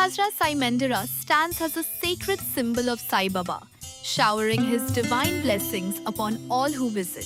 Sahasra Sai Mandira stands as a sacred symbol of Saibaba, showering his divine blessings upon all who visit.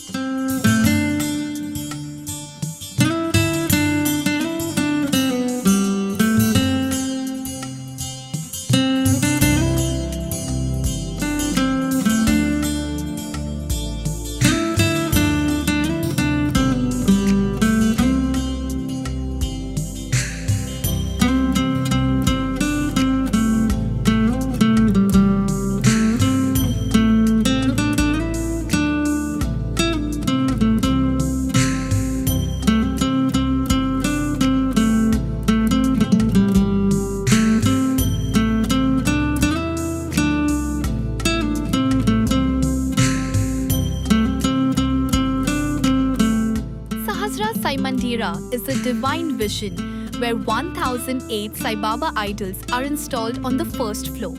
Sahasra Sai Mandira is a divine vision where 1008 Saibaba idols are installed on the first floor.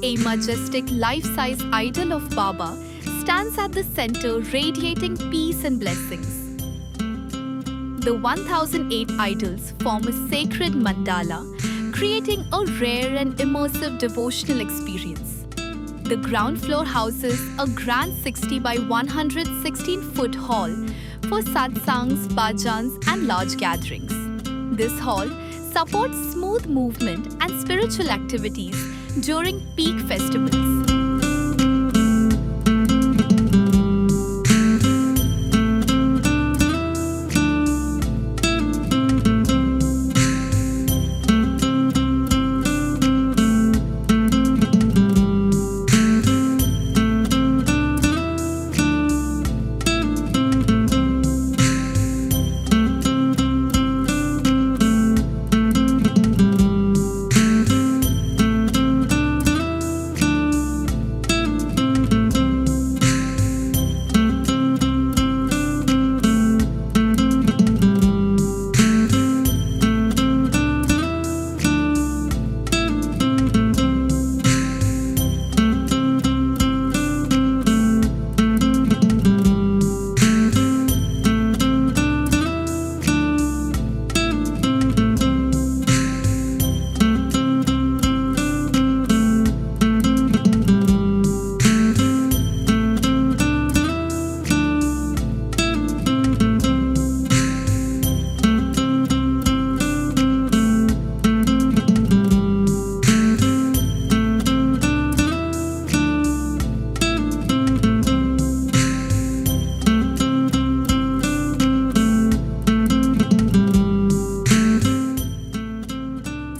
A majestic life-size idol of Baba stands at the center, radiating peace and blessings. The 1008 idols form a sacred mandala, creating a rare and immersive devotional experience. The ground floor houses a grand 60 by 116-foot hall for satsangs, bhajans and large gatherings. This hall supports smooth movement and spiritual activities during peak festivals.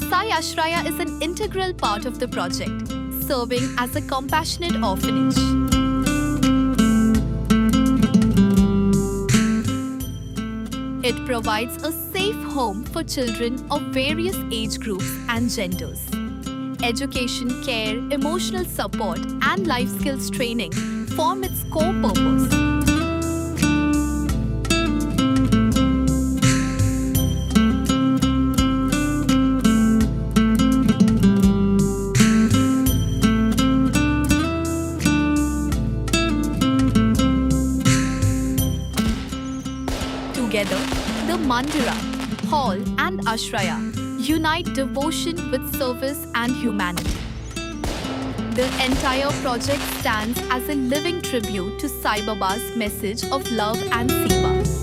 Sai Ashraya is an integral part of the project, serving as a compassionate orphanage. It provides a safe home for children of various age groups and genders. Education, care, emotional support, and life skills training form its core purpose. Together, the Mandira, Hall and Ashraya unite devotion with service and humanity. The entire project stands as a living tribute to Saibaba's message of love and seva.